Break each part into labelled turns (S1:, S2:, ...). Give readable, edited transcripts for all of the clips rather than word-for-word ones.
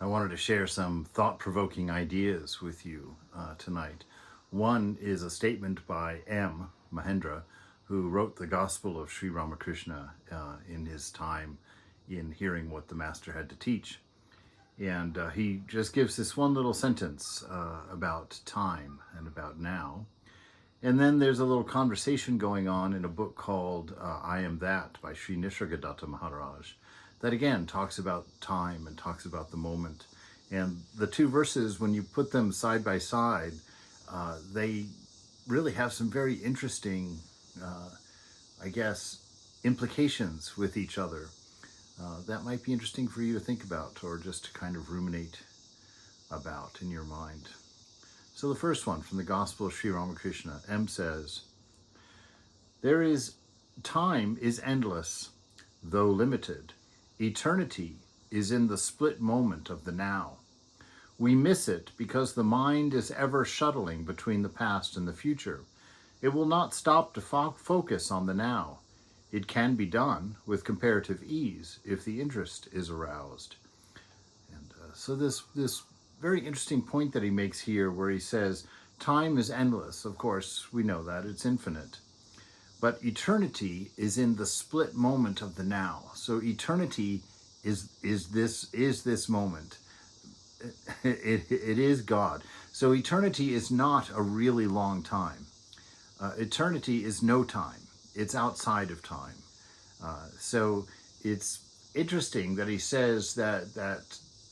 S1: I wanted to share some thought-provoking ideas with you tonight. One is a statement by M. Mahendra, who wrote the Gospel of Sri Ramakrishna in his time in hearing what the Master had to teach. And he just gives this one little sentence about time and about now. And then there's a little conversation going on in a book called I Am That by Sri Nisargadatta Maharaj that again talks about time and talks about the moment. And the two verses, when you put them side by side, they really have some very interesting, implications with each other. That might be interesting for you to think about or just to kind of ruminate about in your mind. So the first one from the Gospel of Sri Ramakrishna, M says, time is endless, though limited. Eternity is in the split moment of the now. We miss it because the mind is ever shuttling between the past and the future. It will not stop to focus on the now. It can be done with comparative ease if the interest is aroused. And so this very interesting point that he makes here where he says, time is endless. Of course, we know that, it's infinite. But eternity is in the split moment of the now. So eternity is this moment. It is God. So eternity is not a really long time. Eternity is no time. It's outside of time. So it's interesting that he says that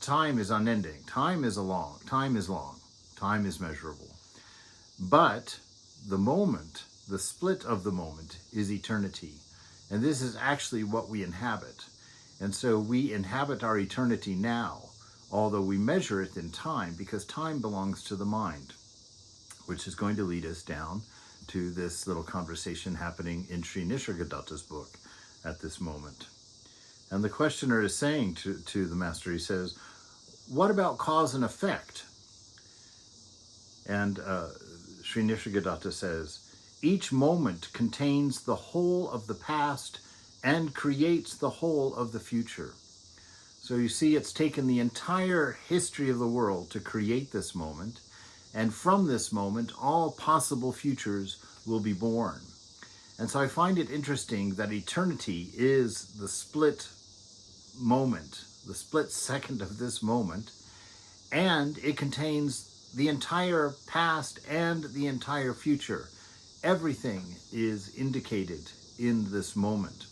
S1: time is unending. Time is long. Time is measurable. But the moment, the split of the moment, is eternity. And this is actually what we inhabit. And so we inhabit our eternity now, although we measure it in time, because time belongs to the mind, which is going to lead us down to this little conversation happening in Sri Nisargadatta's book at this moment. And the questioner is saying to the Master, he says, what about cause and effect? And Sri Nisargadatta says, each moment contains the whole of the past and creates the whole of the future. So you see, it's taken the entire history of the world to create this moment, and from this moment, all possible futures will be born. And so I find it interesting that eternity is the split moment, the split second of this moment, and it contains the entire past and the entire future. Everything is indicated in this moment.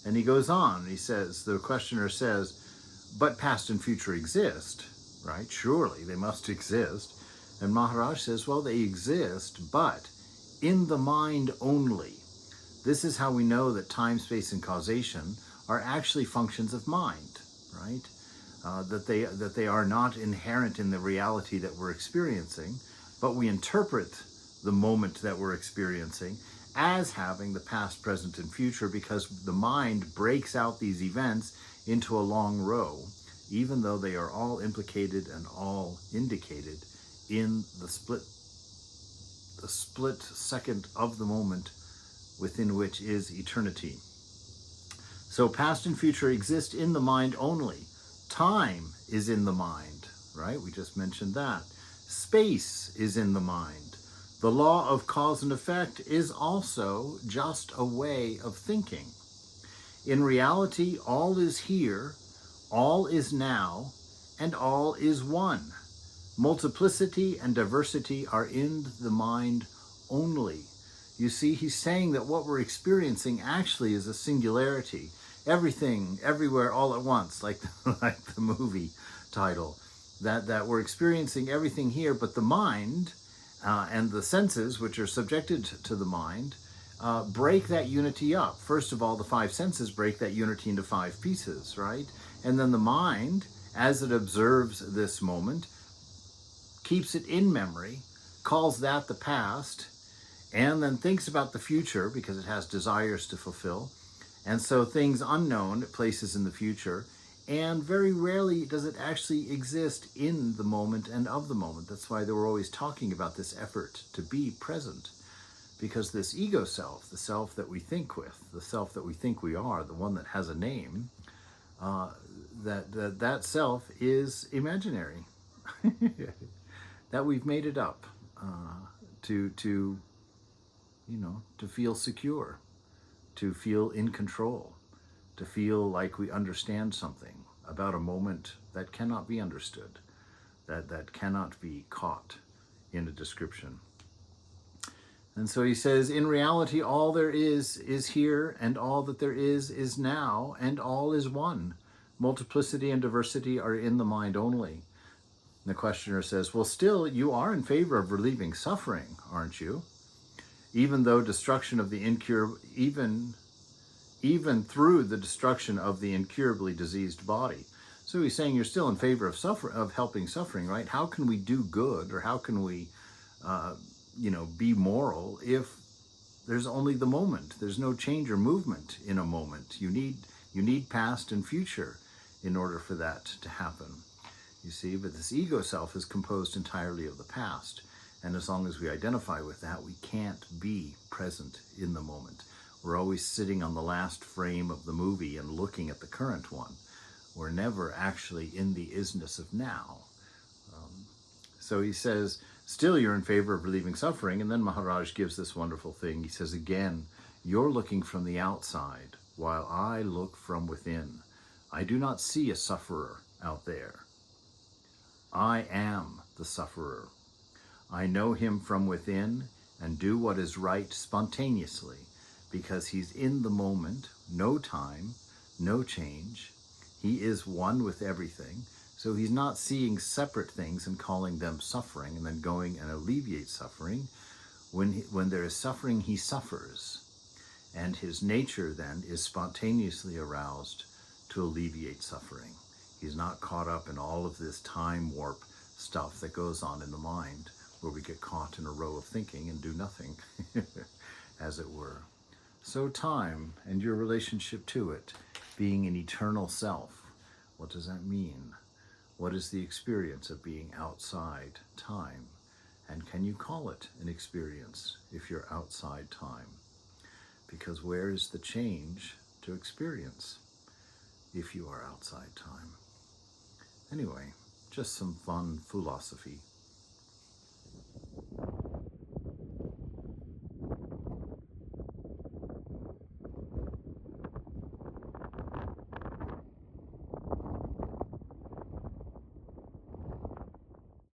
S1: And he goes on, he says, the questioner says, but past and future exist, right? Surely they must exist. And Maharaj says, well, they exist, but in the mind only. This is how we know that time, space, and causation are actually functions of mind, right? That they are not inherent in the reality that we're experiencing, but we interpret the moment that we're experiencing as having the past, present, and future, because the mind breaks out these events into a long row, even though they are all implicated and all indicated in the split second of the moment within which is eternity. So past and future exist in the mind only. Time is in the mind, right? We just mentioned that. Space is in the mind. The law of cause and effect is also just a way of thinking. In reality, all is here, all is now, and all is one. Multiplicity and diversity are in the mind only. You see, he's saying that what we're experiencing actually is a singularity. Everything, everywhere, all at once, like the movie title. That we're experiencing everything here, but the mind and the senses, which are subjected to the mind, break that unity up. First of all, the five senses break that unity into five pieces, right? And then the mind, as it observes this moment, keeps it in memory, calls that the past, and then thinks about the future because it has desires to fulfill. And so things unknown it places in the future, and very rarely does it actually exist in the moment and of the moment. That's why they were always talking about this effort to be present, because this ego self, the self that we think with, the self that we think we are, the one that has a name, that self is imaginary, that we've made it up to to feel secure, to feel in control, to feel like we understand something about a moment that cannot be understood, that cannot be caught in a description. And so he says, in reality, all there is here, and all that there is now, and all is one. Multiplicity and diversity are in the mind only. And the questioner says, well, still, you are in favor of relieving suffering, aren't you? Even though destruction of the incurable, even through the destruction of the incurably diseased body. So he's saying you're still in favor of helping suffering, right? How can we do good, or how can we be moral if there's only the moment? There's no change or movement in a moment. You need past and future in order for that to happen. You see, but this ego self is composed entirely of the past. And as long as we identify with that, we can't be present in the moment. We're always sitting on the last frame of the movie and looking at the current one. We're never actually in the isness of now. So he says, still you're in favor of relieving suffering. And then Maharaj gives this wonderful thing. He says, again, you're looking from the outside while I look from within. I do not see a sufferer out there. I am the sufferer. I know him from within and do what is right spontaneously, because he's in the moment, no time, no change. He is one with everything. So he's not seeing separate things and calling them suffering and then going and alleviate suffering. When there is suffering, he suffers. And his nature then is spontaneously aroused to alleviate suffering. He's not caught up in all of this time warp stuff that goes on in the mind, where we get caught in a row of thinking and do nothing, as it were. So time and your relationship to it, being an eternal self, what does that mean? What is the experience of being outside time? And can you call it an experience if you're outside time? Because where is the change to experience if you are outside time? Anyway, just some fun philosophy.